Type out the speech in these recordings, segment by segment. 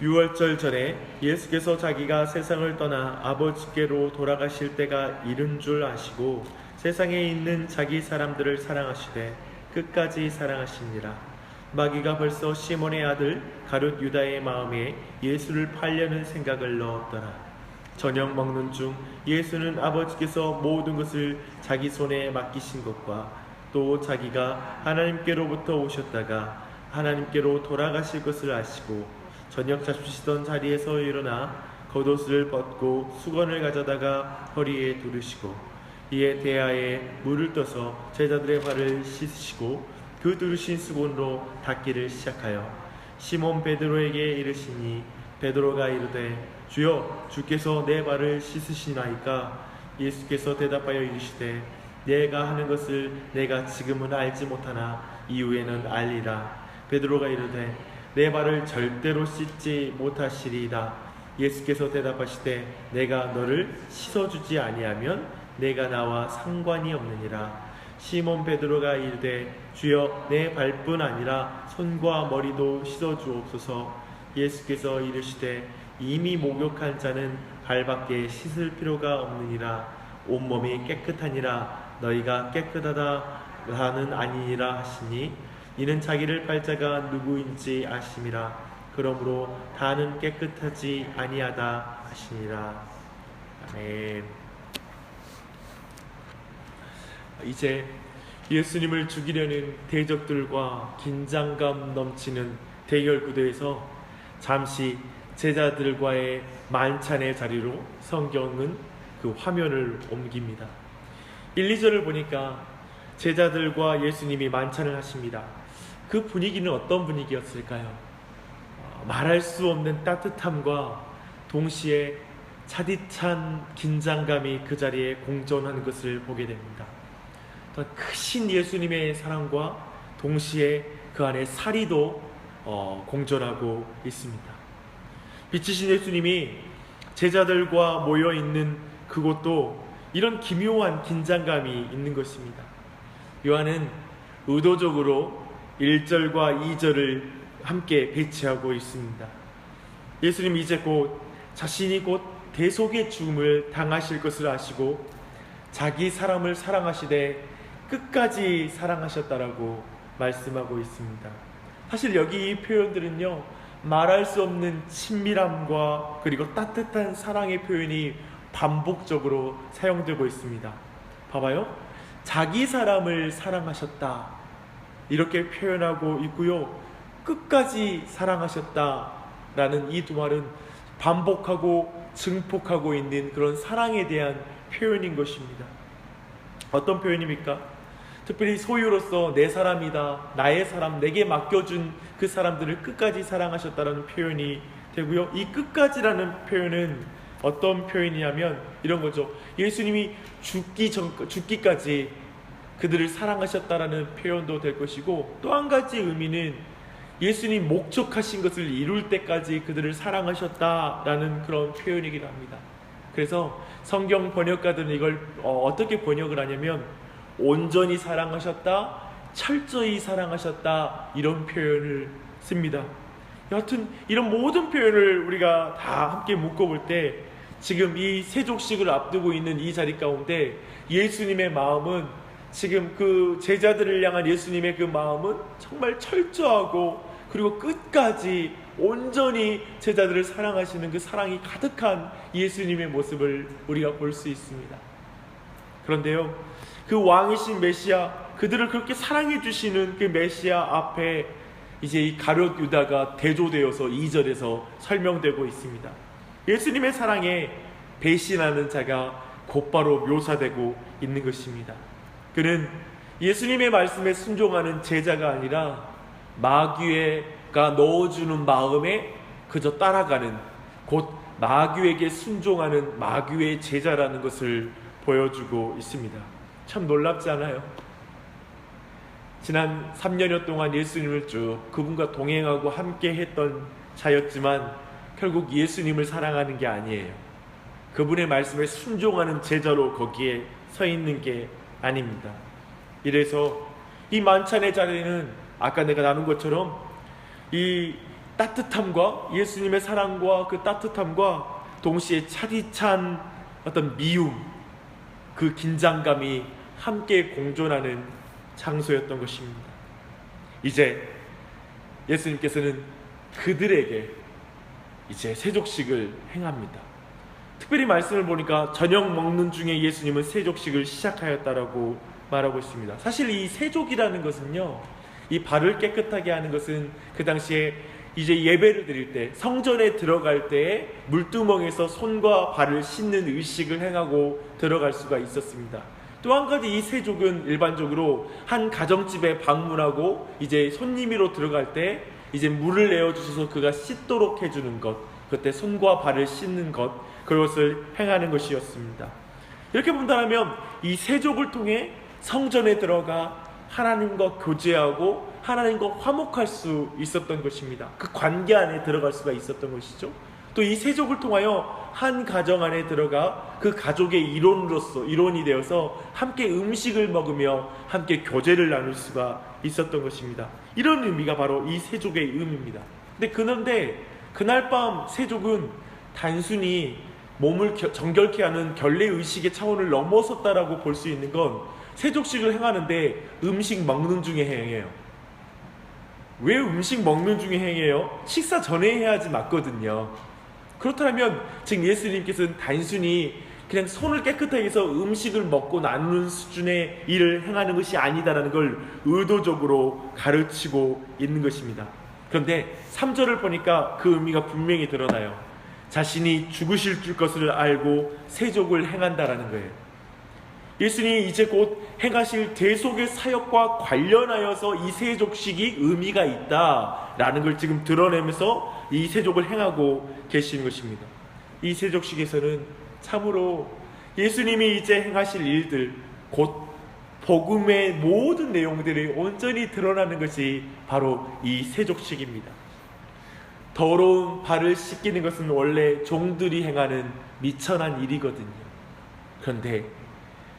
유월절 전에 예수께서 자기가 세상을 떠나 아버지께로 돌아가실 때가 이른 줄 아시고 세상에 있는 자기 사람들을 사랑하시되 끝까지 사랑하시니라. 마귀가 벌써 시몬의 아들 가룟 유다의 마음에 예수를 팔려는 생각을 넣었더라. 저녁 먹는 중 예수는 아버지께서 모든 것을 자기 손에 맡기신 것과 또 자기가 하나님께로부터 오셨다가 하나님께로 돌아가실 것을 아시고 저녁 잡수시던 자리에서 일어나 겉옷을 벗고 수건을 가져다가 허리에 두르시고 이에 대야에 물을 떠서 제자들의 발을 씻으시고 그 두르신 수건으로 닦기를 시작하여 시몬 베드로에게 이르시니 베드로가 이르되 주여 주께서 내 발을 씻으시나이까. 예수께서 대답하여 이르시되 내가 하는 것을 내가 지금은 알지 못하나 이후에는 알리라. 베드로가 이르되 내 발을 절대로 씻지 못하시리이다. 예수께서 대답하시되 내가 너를 씻어주지 아니하면 내가 나와 상관이 없느니라. 시몬 베드로가 이르되 주여 내 발뿐 아니라 손과 머리도 씻어주옵소서. 예수께서 이르시되 이미 목욕한 자는 발밖에 씻을 필요가 없느니라. 온몸이 깨끗하니라. 너희가 깨끗하다는 아니니라 하시니 이는 자기를 팔 자가 누구인지 아심이라. 그러므로 다는 깨끗하지 아니하다 하시니라. 아멘. 이제 예수님을 죽이려는 대적들과 긴장감 넘치는 대결 구도에서 잠시 제자들과의 만찬의 자리로 성경은 그 화면을 옮깁니다. 1, 2절을 보니까 제자들과 예수님이 만찬을 하십니다. 그 분위기는 어떤 분위기였을까요? 말할 수 없는 따뜻함과 동시에 차디찬 긴장감이 그 자리에 공존하는 것을 보게 됩니다. 크신 예수님의 사랑과 동시에 그 안에 사리도 공존하고 있습니다. 빛이신 예수님이 제자들과 모여있는 그곳도 이런 기묘한 긴장감이 있는 것입니다. 요한은 의도적으로 1절과 2절을 함께 배치하고 있습니다. 예수님이 이제 자신이 곧 대속의 죽음을 당하실 것을 아시고 자기 사람을 사랑하시되 끝까지 사랑하셨다라고 말씀하고 있습니다. 사실 여기 이 표현들은요, 말할 수 없는 친밀함과 그리고 따뜻한 사랑의 표현이 반복적으로 사용되고 있습니다. 봐봐요. 자기 사람을 사랑하셨다 이렇게 표현하고 있고요, 끝까지 사랑하셨다라는 이 두 말은 반복하고 증폭하고 있는 그런 사랑에 대한 표현인 것입니다. 어떤 표현입니까? 특별히 소유로서 내 사람이다, 나의 사람, 내게 맡겨준 그 사람들을 끝까지 사랑하셨다라는 표현이 되고요, 이 끝까지라는 표현은 어떤 표현이냐면 이런 거죠. 예수님이 죽기까지 그들을 사랑하셨다라는 표현도 될 것이고, 또 한 가지 의미는 예수님 목적하신 것을 이룰 때까지 그들을 사랑하셨다라는 그런 표현이기도 합니다. 그래서 성경 번역가들은 이걸 어떻게 번역을 하냐면 온전히 사랑하셨다, 철저히 사랑하셨다, 이런 표현을 씁니다. 여하튼 이런 모든 표현을 우리가 다 함께 묶어볼 때 지금 이 세족식을 앞두고 있는 이 자리 가운데 예수님의 마음은, 지금 그 제자들을 향한 예수님의 그 마음은 정말 철저하고 그리고 끝까지 온전히 제자들을 사랑하시는 그 사랑이 가득한 예수님의 모습을 우리가 볼 수 있습니다. 그런데요, 그 왕이신 메시아, 그들을 그렇게 사랑해 주시는 그 메시아 앞에 이제 이 가룟 유다가 대조되어서 2절에서 설명되고 있습니다. 예수님의 사랑에 배신하는 자가 곧바로 묘사되고 있는 것입니다. 그는 예수님의 말씀에 순종하는 제자가 아니라 마귀가 넣어주는 마음에 그저 따라가는, 곧 마귀에게 순종하는 마귀의 제자라는 것을 보여주고 있습니다. 참 놀랍지 않아요? 지난 3년여 동안 예수님을 쭉 그분과 동행하고 함께 했던 자였지만 결국 예수님을 사랑하는 게 아니에요. 그분의 말씀에 순종하는 제자로 거기에 서 있는 게 아닙니다. 이래서 이 만찬의 자리는 아까 내가 나눈 것처럼 이 따뜻함과 예수님의 사랑과 그 따뜻함과 동시에 차디찬 어떤 미움, 그 긴장감이 함께 공존하는 장소였던 것입니다. 이제 예수님께서는 그들에게 이제 세족식을 행합니다. 특별히 말씀을 보니까 저녁 먹는 중에 예수님은 세족식을 시작하였다라고 말하고 있습니다. 사실 이 세족이라는 것은요, 이 발을 깨끗하게 하는 것은 그 당시에 이제 예배를 드릴 때, 성전에 들어갈 때에 물두멍에서 손과 발을 씻는 의식을 행하고 들어갈 수가 있었습니다. 또 한 가지, 이 세족은 일반적으로 한 가정집에 방문하고 이제 손님으로 들어갈 때 이제 물을 내어주셔서 그가 씻도록 해주는 것, 그때 손과 발을 씻는 것, 그것을 행하는 것이었습니다. 이렇게 본다면 이 세족을 통해 성전에 들어가 하나님과 교제하고 하나님과 화목할 수 있었던 것입니다. 그 관계 안에 들어갈 수가 있었던 것이죠. 또 이 세족을 통하여 한 가정 안에 들어가 그 가족의 일원이 되어서 함께 음식을 먹으며 함께 교제를 나눌 수가 있었던 것입니다. 이런 의미가 바로 이 세족의 의미입니다. 그런데 그날 밤 세족은 단순히 몸을 정결케 하는 결례 의식의 차원을 넘어섰다라고 볼 수 있는 건, 세족식을 행하는데 음식 먹는 중에 행해요. 왜 음식 먹는 중에 행해요? 식사 전에 해야지 맞거든요. 그렇다면 지금 예수님께서는 단순히 그냥 손을 깨끗하게 해서 음식을 먹고 나누는 수준의 일을 행하는 것이 아니다라는 걸 의도적으로 가르치고 있는 것입니다. 그런데 3절을 보니까 그 의미가 분명히 드러나요. 자신이 죽으실 것을 알고 세족을 행한다라는 거예요. 예수님이 이제 곧 행하실 대속의 사역과 관련하여서 이 세족식이 의미가 있다라는 걸 지금 드러내면서 이 세족을 행하고 계시는 것입니다. 이 세족식에서는 참으로 예수님이 이제 행하실 일들, 곧 복음의 모든 내용들이 온전히 드러나는 것이 바로 이 세족식입니다. 더러운 발을 씻기는 것은 원래 종들이 행하는 미천한 일이거든요. 그런데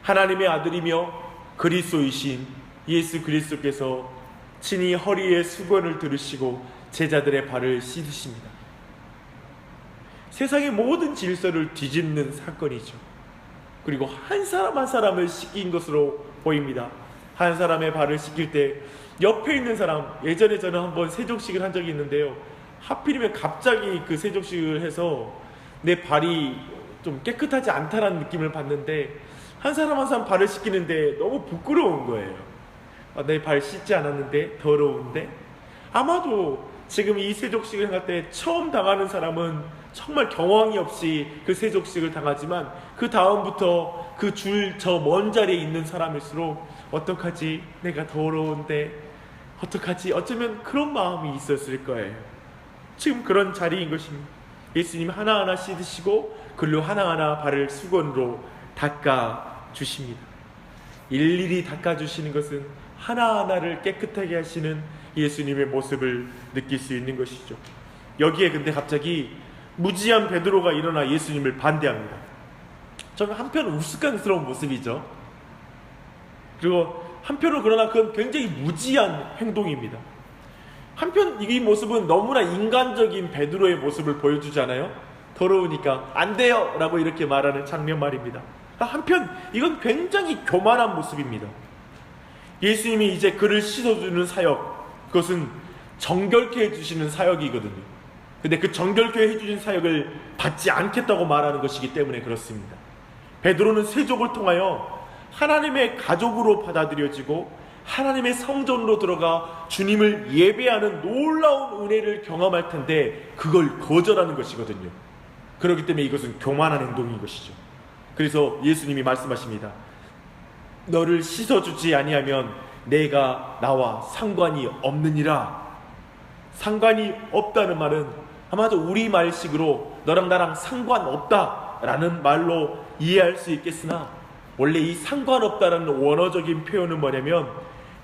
하나님의 아들이며 그리스도이신 예수 그리스도께서 친히 허리에 수건을 두르시고 제자들의 발을 씻으십니다. 세상의 모든 질서를 뒤집는 사건이죠. 그리고 한 사람 한 사람을 씻긴 것으로 보입니다. 한 사람의 발을 씻길 때 옆에 있는 사람, 예전에 저는 한번 세족식을 한 적이 있는데요, 하필이면 갑자기 그 세족식을 해서 내 발이 좀 깨끗하지 않다라는 느낌을 받는데, 한 사람 한 사람 발을 씻기는데 너무 부끄러운 거예요. 내 발 씻지 않았는데, 더러운데. 아마도 지금 이 세족식을 행할 때 처음 당하는 사람은 정말 경황이 없이 그 세족식을 당하지만, 그 다음부터 그 줄 저 먼 자리에 있는 사람일수록 어떡하지? 내가 더러운데 어떡하지? 어쩌면 그런 마음이 있었을 거예요. 지금 그런 자리인 것입니다. 예수님 하나하나 씻으시고 글로 하나하나 발을 수건으로 닦아주십니다. 일일이 닦아주시는 것은 하나하나를 깨끗하게 하시는 예수님의 모습을 느낄 수 있는 것이죠. 여기에 근데 갑자기 무지한 베드로가 일어나 예수님을 반대합니다. 저는 한편 우스꽝스러운 모습이죠. 그리고 한편으로 그러나 그건 굉장히 무지한 행동입니다. 한편 이 모습은 너무나 인간적인 베드로의 모습을 보여주잖아요. 더러우니까 안 돼요 라고 이렇게 말하는 장면 말입니다. 한편 이건 굉장히 교만한 모습입니다. 예수님이 이제 그를 씻어주는 사역, 그것은 정결케 해주시는 사역이거든요. 근데 그 정결케 해주신 사역을 받지 않겠다고 말하는 것이기 때문에 그렇습니다. 베드로는 세족을 통하여 하나님의 가족으로 받아들여지고 하나님의 성전으로 들어가 주님을 예배하는 놀라운 은혜를 경험할 텐데, 그걸 거절하는 것이거든요. 그렇기 때문에 이것은 교만한 행동인 것이죠. 그래서 예수님이 말씀하십니다. 너를 씻어주지 아니하면 내가 나와 상관이 없느니라. 상관이 없다는 말은 아마도 우리말식으로 너랑 나랑 상관없다라는 말로 이해할 수 있겠으나, 원래 이 상관없다라는 원어적인 표현은 뭐냐면,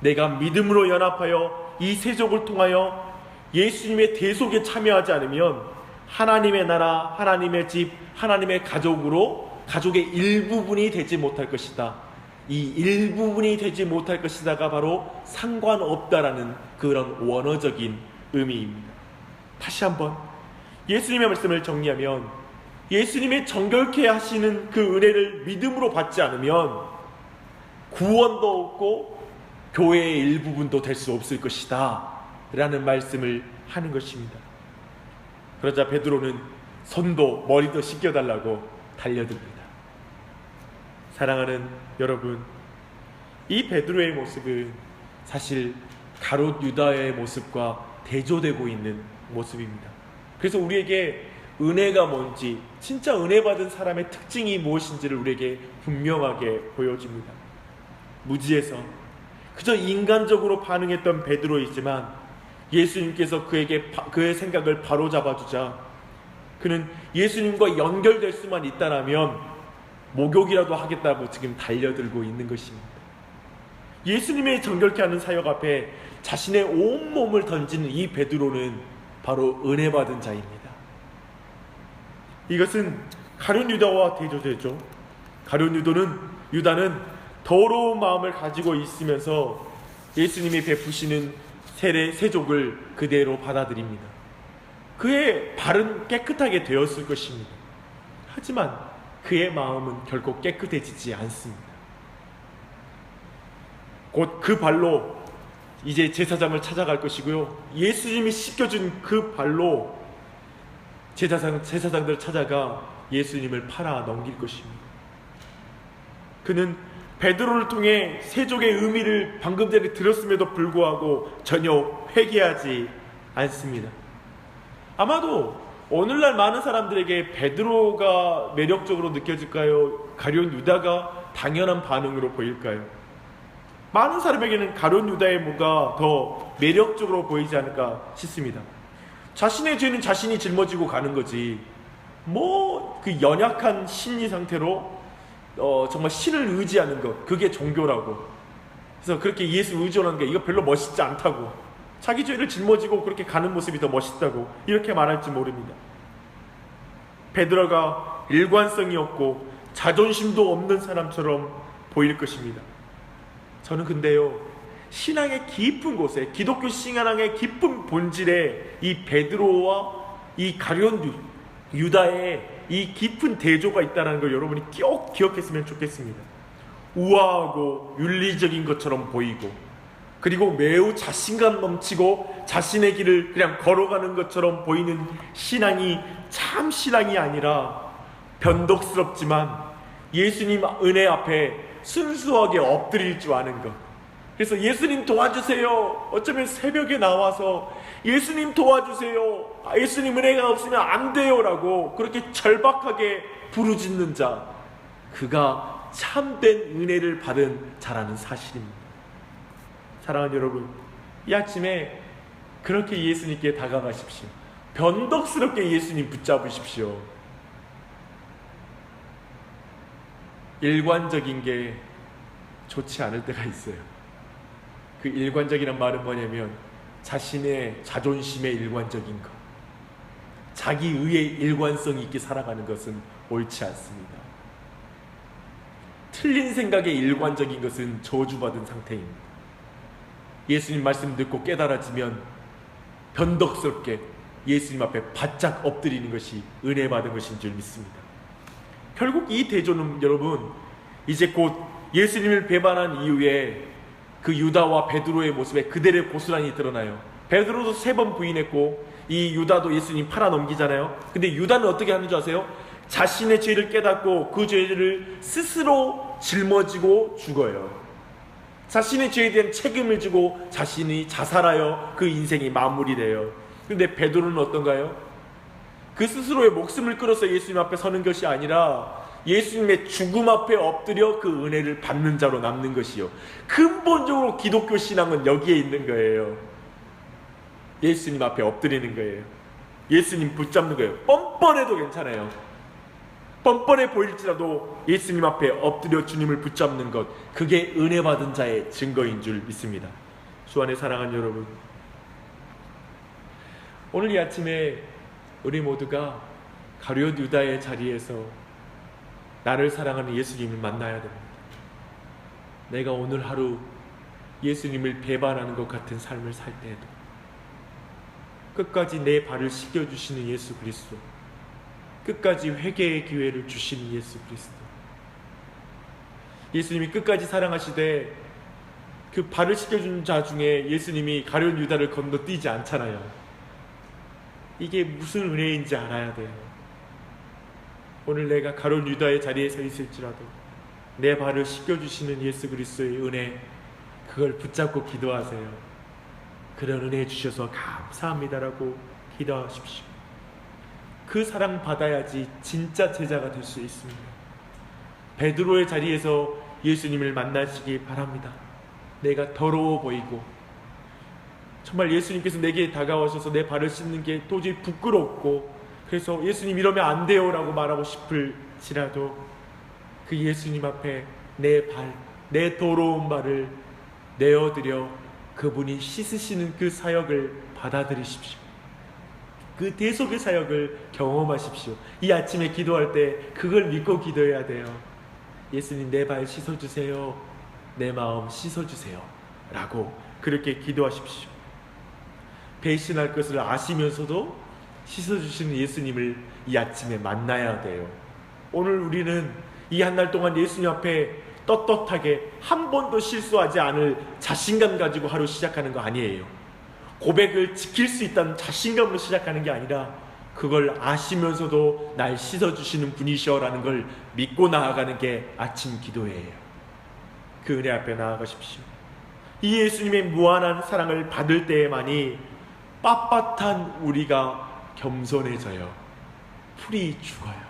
내가 믿음으로 연합하여 이 세족을 통하여 예수님의 대속에 참여하지 않으면 하나님의 나라, 하나님의 집, 하나님의 가족으로 가족의 일부분이 되지 못할 것이다. 이 일부분이 되지 못할 것이다가 바로 상관없다라는 그런 원어적인 의미입니다. 다시 한번 예수님의 말씀을 정리하면, 예수님의 정결케 하시는 그 은혜를 믿음으로 받지 않으면 구원도 없고 교회의 일부분도 될 수 없을 것이다 라는 말씀을 하는 것입니다. 그러자 베드로는 손도 머리도 씻겨달라고 달려듭니다. 사랑하는 여러분, 이 베드로의 모습은 사실 가롯 유다의 모습과 대조되고 있는 모습입니다. 그래서 우리에게 은혜가 뭔지, 진짜 은혜 받은 사람의 특징이 무엇인지를 우리에게 분명하게 보여줍니다. 무지해서 그저 인간적으로 반응했던 베드로이지만 예수님께서 그의 생각을 바로잡아주자 그는 예수님과 연결될 수만 있다면 목욕이라도 하겠다고 지금 달려들고 있는 것입니다. 예수님의 정결케 하는 사역 앞에 자신의 온몸을 던지는 이 베드로는 바로 은혜 받은 자입니다. 이것은 가룟 유다와 대조되죠. 가룟 유다는 더러운 마음을 가지고 있으면서 예수님이 베푸시는 세족을 그대로 받아들입니다. 그의 발은 깨끗하게 되었을 것입니다. 하지만 그의 마음은 결코 깨끗해지지 않습니다. 곧 그 발로 이제 제사장을 찾아갈 것이고요, 예수님이 씻겨준 그 발로 제사장들을 찾아가 예수님을 팔아 넘길 것입니다. 그는 베드로를 통해 세족의 의미를 방금 전에 들었음에도 불구하고 전혀 회개하지 않습니다. 아마도 오늘날 많은 사람들에게 베드로가 매력적으로 느껴질까요? 가룟 유다가 당연한 반응으로 보일까요? 많은 사람에게는 가룟 유다의 뭐가 더 매력적으로 보이지 않을까 싶습니다. 자신의 죄는 자신이 짊어지고 가는 거지, 그 연약한 심리 상태로 정말 신을 의지하는 것, 그게 종교라고. 그래서 그렇게 예수 의존하는 게 이거 별로 멋있지 않다고, 자기 죄를 짊어지고 그렇게 가는 모습이 더 멋있다고 이렇게 말할지 모릅니다. 베드로가 일관성이 없고 자존심도 없는 사람처럼 보일 것입니다. 저는 근데요, 신앙의 깊은 곳에, 기독교 신앙의 깊은 본질에 이 베드로와 이 가룟 유다의 이 깊은 대조가 있다는 걸 여러분이 꼭 기억했으면 좋겠습니다. 우아하고 윤리적인 것처럼 보이고, 그리고 매우 자신감 넘치고 자신의 길을 그냥 걸어가는 것처럼 보이는 신앙이 참 신앙이 아니라 변덕스럽지만 예수님 은혜 앞에 순수하게 엎드릴 줄 아는 것. 그래서 예수님 도와주세요, 어쩌면 새벽에 나와서 예수님 도와주세요, 예수님 은혜가 없으면 안 돼요 라고 그렇게 절박하게 부르짖는 자, 그가 참된 은혜를 받은 자라는 사실입니다. 사랑하는 여러분, 이 아침에 그렇게 예수님께 다가가십시오. 변덕스럽게 예수님 붙잡으십시오. 일관적인 게 좋지 않을 때가 있어요. 그 일관적이란 말은 뭐냐면 자신의 자존심의 일관적인 것, 자기 의의 일관성 있게 살아가는 것은 옳지 않습니다. 틀린 생각에 일관적인 것은 저주받은 상태입니다. 예수님 말씀 듣고 깨달아지면 변덕스럽게 예수님 앞에 바짝 엎드리는 것이 은혜 받은 것인 줄 믿습니다. 결국 이 대조는 여러분, 이제 곧 예수님을 배반한 이후에 그 유다와 베드로의 모습에 그대로 고스란히 드러나요. 베드로도 3번 부인했고 이 유다도 예수님 팔아 넘기잖아요. 근데 유다는 어떻게 하는 줄 아세요? 자신의 죄를 깨닫고 그 죄를 스스로 짊어지고 죽어요. 자신의 죄에 대한 책임을 지고 자신이 자살하여 그 인생이 마무리돼요. 근데 베드로는 어떤가요? 그 스스로의 목숨을 끊어서 예수님 앞에 서는 것이 아니라 예수님의 죽음 앞에 엎드려 그 은혜를 받는 자로 남는 것이요. 근본적으로 기독교 신앙은 여기에 있는 거예요. 예수님 앞에 엎드리는 거예요. 예수님 붙잡는 거예요. 뻔뻔해도 괜찮아요. 뻔뻔해 보일지라도 예수님 앞에 엎드려 주님을 붙잡는 것, 그게 은혜 받은 자의 증거인 줄 믿습니다. 주 안에 사랑하는 여러분, 오늘 이 아침에 우리 모두가 가룟 유다의 자리에서 나를 사랑하는 예수님을 만나야 됩니다. 내가 오늘 하루 예수님을 배반하는 것 같은 삶을 살 때에도 끝까지 내 발을 씻겨주시는 예수 그리스도, 끝까지 회개의 기회를 주시는 예수 그리스도. 예수님이 끝까지 사랑하시되 그 발을 씻겨준 자 중에 예수님이 가룟 유다를 건너뛰지 않잖아요. 이게 무슨 은혜인지 알아야 돼요. 오늘 내가 가룟 유다의 자리에 서 있을지라도 내 발을 씻겨주시는 예수 그리스도의 은혜, 그걸 붙잡고 기도하세요. 그런 은혜 주셔서 감사합니다라고 기도하십시오. 그 사랑 받아야지 진짜 제자가 될 수 있습니다. 베드로의 자리에서 예수님을 만나시기 바랍니다. 내가 더러워 보이고 정말 예수님께서 내게 다가오셔서 내 발을 씻는 게 도저히 부끄럽고, 그래서 예수님 이러면 안 돼요 라고 말하고 싶을지라도 그 예수님 앞에 내 발, 내 더러운 발을 내어드려 그분이 씻으시는 그 사역을 받아들이십시오. 그 대속의 사역을 경험하십시오. 이 아침에 기도할 때 그걸 믿고 기도해야 돼요. 예수님 내 발 씻어주세요, 내 마음 씻어주세요 라고 그렇게 기도하십시오. 배신할 것을 아시면서도 씻어주시는 예수님을 이 아침에 만나야 돼요. 오늘 우리는 이 한 달 동안 예수님 앞에 떳떳하게 한 번도 실수하지 않을 자신감 가지고 하루 시작하는 거 아니에요. 고백을 지킬 수 있다는 자신감으로 시작하는 게 아니라 그걸 아시면서도 날 씻어주시는 분이셔라는 걸 믿고 나아가는 게 아침 기도예요. 그 은혜 앞에 나아가십시오. 이 예수님의 무한한 사랑을 받을 때에만이 빳빳한 우리가 겸손해져요. 풀이 죽어요.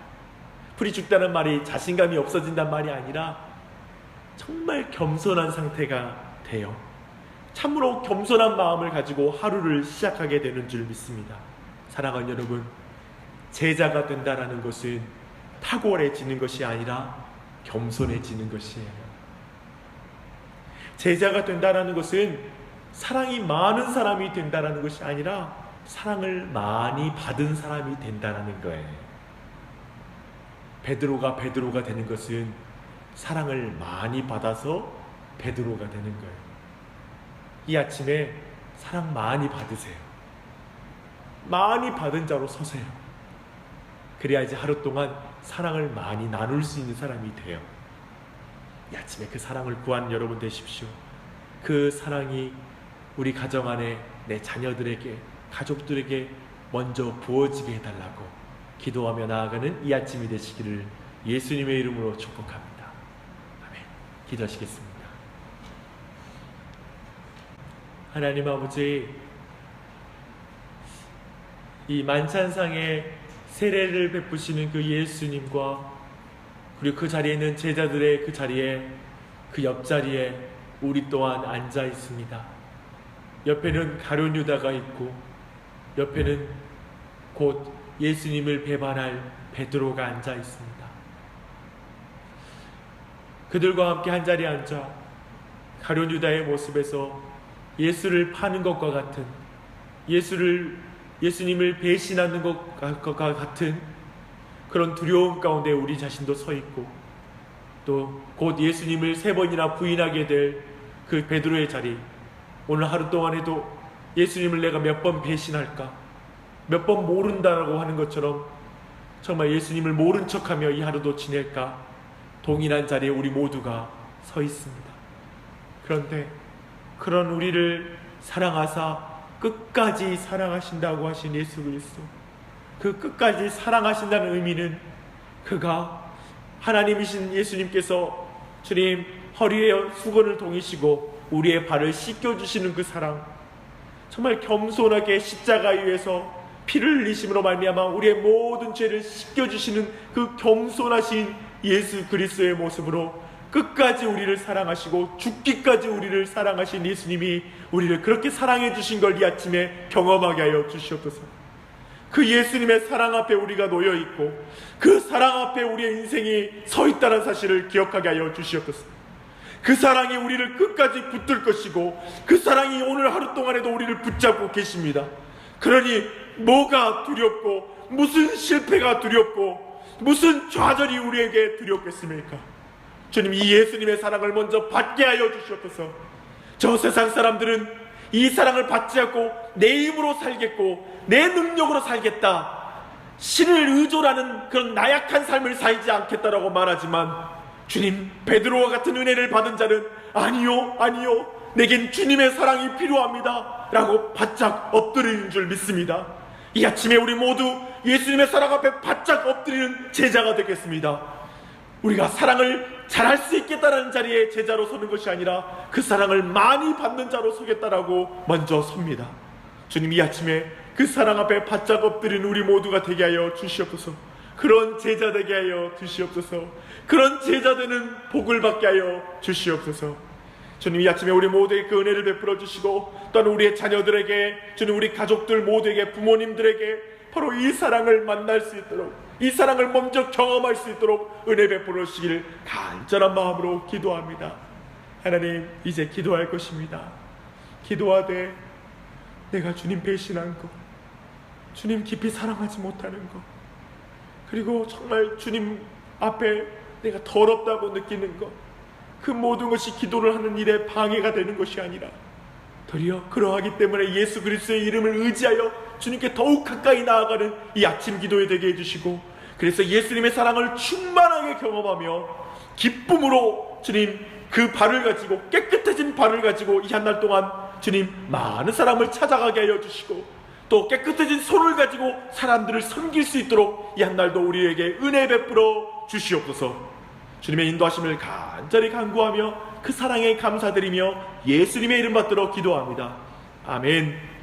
풀이 죽다는 말이 자신감이 없어진단 말이 아니라 정말 겸손한 상태가 돼요. 참으로 겸손한 마음을 가지고 하루를 시작하게 되는 줄 믿습니다. 사랑하는 여러분, 제자가 된다는 것은 탁월해지는 것이 아니라 겸손해지는 것이에요. 제자가 된다는 것은 사랑이 많은 사람이 된다는 것이 아니라 사랑을 많이 받은 사람이 된다는 거예요. 베드로가 되는 것은 사랑을 많이 받아서 베드로가 되는 거예요. 이 아침에 사랑 많이 받으세요. 많이 받은 자로 서세요. 그래야지 하루 동안 사랑을 많이 나눌 수 있는 사람이 돼요. 이 아침에 그 사랑을 구하는 여러분 되십시오. 그 사랑이 우리 가정 안에 내 자녀들에게, 가족들에게 먼저 부어지게 해달라고 기도하며 나아가는 이 아침이 되시기를 예수님의 이름으로 축복합니다. 아멘. 기도하시겠습니다. 하나님 아버지, 이 만찬상에 세례를 베푸시는 그 예수님과 그리고 그 자리에 있는 제자들의 그 자리에, 그 옆자리에 우리 또한 앉아 있습니다. 옆에는 가룟 유다가 있고 옆에는 곧 예수님을 배반할 베드로가 앉아 있습니다. 그들과 함께 한 자리에 앉아 가룟 유다의 모습에서 예수를 파는 것과 같은, 예수님을 배신하는 것과 같은 그런 두려움 가운데 우리 자신도 서 있고, 또 곧 예수님을 3번이나 부인하게 될 그 베드로의 자리, 오늘 하루 동안에도 예수님을 내가 몇 번 배신할까, 몇 번 모른다라고 하는 것처럼 정말 예수님을 모른 척하며 이 하루도 지낼까, 동일한 자리에 우리 모두가 서 있습니다. 그런데 그런 우리를 사랑하사 끝까지 사랑하신다고 하신 예수 그리스도, 그 끝까지 사랑하신다는 의미는 그가 하나님이신 예수님께서 주님 허리에 수건을 동이시고 우리의 발을 씻겨주시는 그 사랑, 정말 겸손하게 십자가 위에서 피를 흘리심으로 말미암아 우리의 모든 죄를 씻겨주시는 그 겸손하신 예수 그리스도의 모습으로 끝까지 우리를 사랑하시고 죽기까지 우리를 사랑하신 예수님이 우리를 그렇게 사랑해 주신 걸 이 아침에 경험하게 하여 주시옵소서. 그 예수님의 사랑 앞에 우리가 놓여있고 그 사랑 앞에 우리의 인생이 서 있다는 사실을 기억하게 하여 주시옵소서. 그 사랑이 우리를 끝까지 붙들 것이고 그 사랑이 오늘 하루 동안에도 우리를 붙잡고 계십니다. 그러니 뭐가 두렵고 무슨 실패가 두렵고 무슨 좌절이 우리에게 두렵겠습니까? 주님, 이 예수님의 사랑을 먼저 받게 하여 주시옵소서. 저 세상 사람들은 이 사랑을 받지 않고 내 힘으로 살겠고 내 능력으로 살겠다, 신을 의존하는 그런 나약한 삶을 살지 않겠다라고 말하지만, 주님, 베드로와 같은 은혜를 받은 자는 아니요, 아니요, 내겐 주님의 사랑이 필요합니다 라고 바짝 엎드리는 줄 믿습니다. 이 아침에 우리 모두 예수님의 사랑 앞에 바짝 엎드리는 제자가 되겠습니다. 우리가 사랑을 잘할 수 있겠다라는 자리에 제자로 서는 것이 아니라 그 사랑을 많이 받는 자로 서겠다라고 먼저 섭니다. 주님, 이 아침에 그 사랑 앞에 바짝 엎드리는 우리 모두가 되게 하여 주시옵소서. 그런 제자 되게 하여 주시옵소서. 그런 제자 되는 복을 받게 하여 주시옵소서. 주님, 이 아침에 우리 모두에게 그 은혜를 베풀어 주시고, 또한 우리의 자녀들에게, 주님, 우리 가족들 모두에게, 부모님들에게 바로 이 사랑을 만날 수 있도록, 이 사랑을 먼저 경험할 수 있도록 은혜 베풀어 주시길 간절한 마음으로 기도합니다. 하나님, 이제 기도할 것입니다. 기도하되 내가 주님 배신한 것, 주님 깊이 사랑하지 못하는 것, 그리고 정말 주님 앞에 내가 더럽다고 느끼는 것, 그 모든 것이 기도를 하는 일에 방해가 되는 것이 아니라 도리어 그러하기 때문에 예수 그리스도의 이름을 의지하여 주님께 더욱 가까이 나아가는 이 아침 기도에 되게 해주시고, 그래서 예수님의 사랑을 충만하게 경험하며 기쁨으로 주님 그 발을 가지고, 깨끗해진 발을 가지고 이 한 달 동안 주님 많은 사람을 찾아가게 하여 주시고, 또 깨끗해진 손을 가지고 사람들을 섬길 수 있도록 이 한 달도 우리에게 은혜 베풀어 주시옵소서. 주님의 인도하심을 간절히 간구하며 그 사랑에 감사드리며 예수님의 이름 받들어 기도합니다. 아멘.